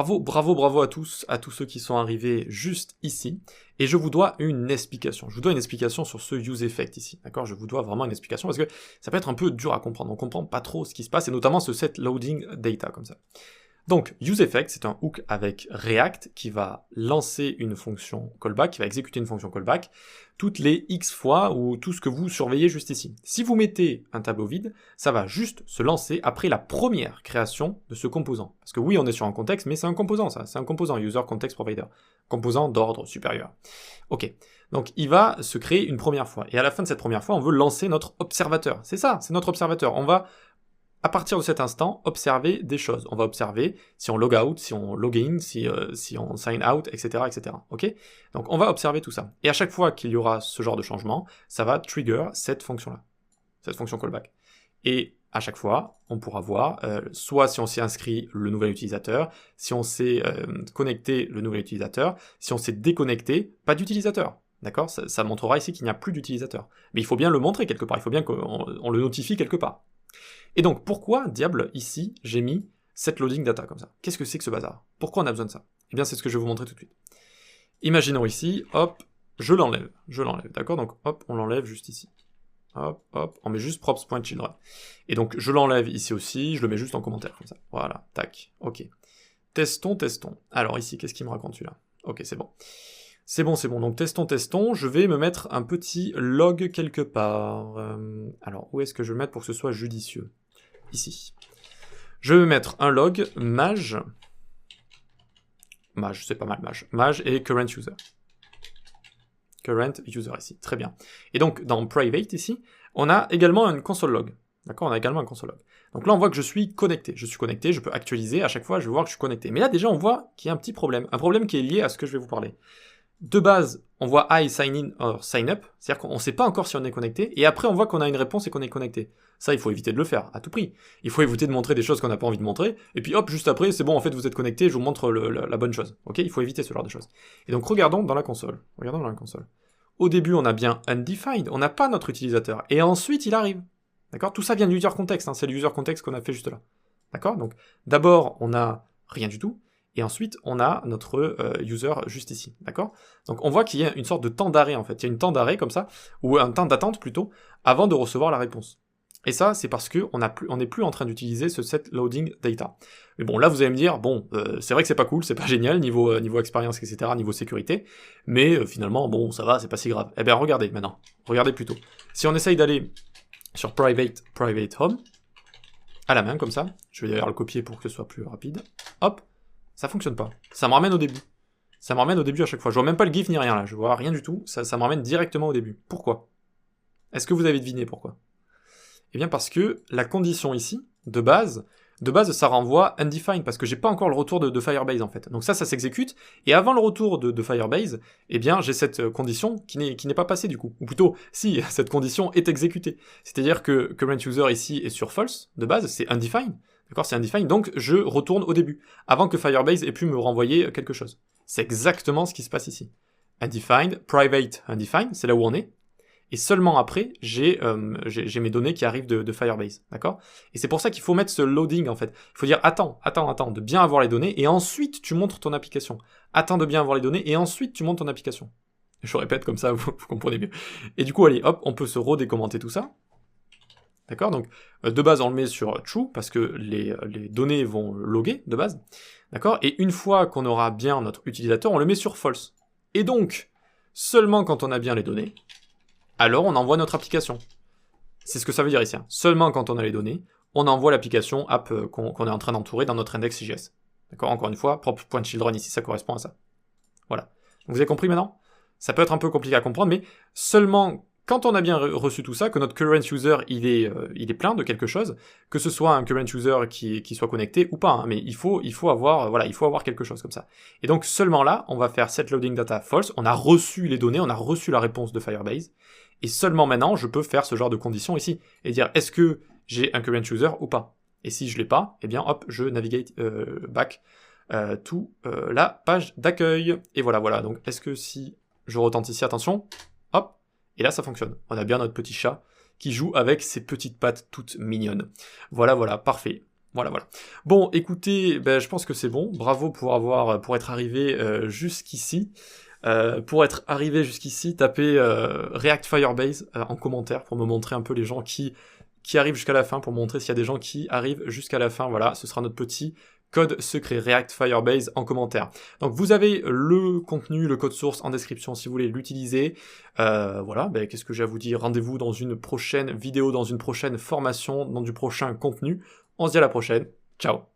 Bravo à tous ceux qui sont arrivés juste ici. Et je vous dois une explication. Je vous dois une explication sur ce use effect ici. D'accord? Je vous dois vraiment une explication parce que ça peut être un peu dur à comprendre. On comprend pas trop ce qui se passe et notamment ce set loading data comme ça. Donc, useEffect, c'est un hook avec React qui va lancer une fonction callback, qui va exécuter une fonction callback toutes les X fois ou tout ce que vous surveillez juste ici. Si vous mettez un tableau vide, ça va juste se lancer après la première création de ce composant. Parce que oui, on est sur un contexte, mais c'est un composant ça, c'est un composant User Context Provider, composant d'ordre supérieur. Ok, donc il va se créer une première fois, et à la fin de cette première fois, on veut lancer notre observateur. C'est ça, c'est notre observateur. On va à partir de cet instant, observer des choses. On va observer si on log out, si on log in, si on sign out, etc., etc. Ok? Donc on va observer tout ça. Et à chaque fois qu'il y aura ce genre de changement, ça va trigger cette fonction-là, cette fonction callback. Et à chaque fois, on pourra voir, soit si on s'est inscrit le nouvel utilisateur, si on s'est connecté le nouvel utilisateur, si on s'est déconnecté, pas d'utilisateur. D'accord? Ça montrera ici qu'il n'y a plus d'utilisateur. Mais il faut bien le montrer quelque part, il faut bien qu'on le notifie quelque part. Et donc, pourquoi, diable, ici, j'ai mis cette loading data comme ça? Qu'est-ce que c'est que ce bazar? Pourquoi on a besoin de ça? Eh bien, c'est ce que je vais vous montrer tout de suite. Imaginons ici, hop, je l'enlève, d'accord? Donc, hop, on l'enlève juste ici. Hop, hop, on met juste props.children. Et donc, je l'enlève ici aussi, je le mets juste en commentaire, comme ça. Voilà, tac, ok. Testons. Alors ici, qu'est-ce qu'il me raconte celui-là? Ok, c'est bon. C'est bon, donc testons, je vais me mettre un petit log quelque part. Alors, où est-ce que je vais le mettre pour que ce soit judicieux? Ici. Je vais mettre un log mage, c'est pas mal, mage et current user. Current user ici, très bien. Et donc, dans private ici, on a également une console log. D'accord, on a également un console log. Donc là, on voit que je suis connecté, je peux actualiser, à chaque fois, je vais voir que je suis connecté. Mais là, déjà, on voit qu'il y a un petit problème, qui est lié à ce que je vais vous parler. De base, on voit I sign in or sign up, c'est-à-dire qu'on ne sait pas encore si on est connecté, et après on voit qu'on a une réponse et qu'on est connecté. Ça, il faut éviter de le faire, à tout prix. Il faut éviter de montrer des choses qu'on n'a pas envie de montrer, et puis hop, juste après, c'est bon, en fait, vous êtes connecté, je vous montre la bonne chose. Ok? Il faut éviter ce genre de choses. Et donc, regardons dans la console. Au début, on a bien undefined, on n'a pas notre utilisateur, et ensuite, il arrive. D'accord? Tout ça vient du user context, hein, c'est le user context qu'on a fait juste là. D'accord? Donc, d'abord, on a rien du tout, et ensuite, on a notre user juste ici, d'accord? Donc on voit qu'il y a une sorte de temps d'arrêt en fait, il y a une temps d'arrêt comme ça, ou un temps d'attente plutôt, avant de recevoir la réponse. Et ça, c'est parce qu'on n'est plus en train d'utiliser ce set loading data. Mais bon, là vous allez me dire, bon, c'est vrai que c'est pas cool, c'est pas génial, niveau expérience, etc., niveau sécurité, mais finalement, bon, ça va, c'est pas si grave. Eh bien regardez maintenant, regardez plutôt. Si on essaye d'aller sur private home, à la main comme ça, je vais d'ailleurs le copier pour que ce soit plus rapide, hop, ça fonctionne pas. Ça me ramène au début. Ça me ramène au début à chaque fois. Je vois même pas le GIF ni rien là, je vois rien du tout. Ça me ramène directement au début. Pourquoi? Est-ce que vous avez deviné pourquoi? Eh bien parce que la condition ici, de base, ça renvoie undefined, parce que j'ai pas encore le retour de Firebase en fait. Donc ça s'exécute, et avant le retour de Firebase, eh bien j'ai cette condition qui n'est pas passée du coup. Ou plutôt, si, cette condition est exécutée. C'est-à-dire que current user ici est sur false, de base, c'est undefined. D'accord, c'est undefined, donc je retourne au début, avant que Firebase ait pu me renvoyer quelque chose. C'est exactement ce qui se passe ici. Undefined, private, undefined, c'est là où on est. Et seulement après, j'ai mes données qui arrivent de Firebase, d'accord? Et c'est pour ça qu'il faut mettre ce loading, en fait. Il faut dire, attends, de bien avoir les données, et ensuite tu montres ton application. Attends de bien avoir les données, et ensuite tu montres ton application. Je répète, comme ça, vous comprenez mieux. Et du coup, allez, hop, on peut se redécommenter tout ça. D'accord? Donc, de base, on le met sur true, parce que les données vont loguer, de base. D'accord? Et une fois qu'on aura bien notre utilisateur, on le met sur false. Et donc, seulement quand on a bien les données, alors on envoie notre application. C'est ce que ça veut dire ici. Hein. Seulement quand on a les données, on envoie l'application app qu'on est en train d'entourer dans notre index.js. D'accord? Encore une fois, props.children ici, ça correspond à ça. Voilà. Donc, vous avez compris maintenant? Ça peut être un peu compliqué à comprendre, mais seulement quand on a bien reçu tout ça, que notre current user il est plein de quelque chose, que ce soit un current user qui soit connecté ou pas, hein, mais il faut avoir quelque chose comme ça. Et donc seulement là, on va faire set loading data false, on a reçu les données, on a reçu la réponse de Firebase, et seulement maintenant je peux faire ce genre de condition ici, et dire est-ce que j'ai un current user ou pas. Et si je l'ai pas, eh bien hop, je navigate back to la page d'accueil. Et voilà, donc est-ce que si je retente ici, attention, hop, et là, ça fonctionne. On a bien notre petit chat qui joue avec ses petites pattes toutes mignonnes. Voilà, parfait. Voilà, voilà. Bon, écoutez, ben, je pense que c'est bon. Bravo pour être arrivé jusqu'ici. Pour être arrivé jusqu'ici, tapez React Firebase en commentaire pour me montrer un peu les gens qui arrivent jusqu'à la fin, pour montrer s'il y a des gens qui arrivent jusqu'à la fin. Voilà, ce sera notre petit code secret React Firebase en commentaire. Donc vous avez le contenu, le code source en description si vous voulez l'utiliser. Voilà, ben, qu'est-ce que j'ai à vous dire? Rendez-vous dans une prochaine vidéo, dans une prochaine formation, dans du prochain contenu. On se dit à la prochaine. Ciao!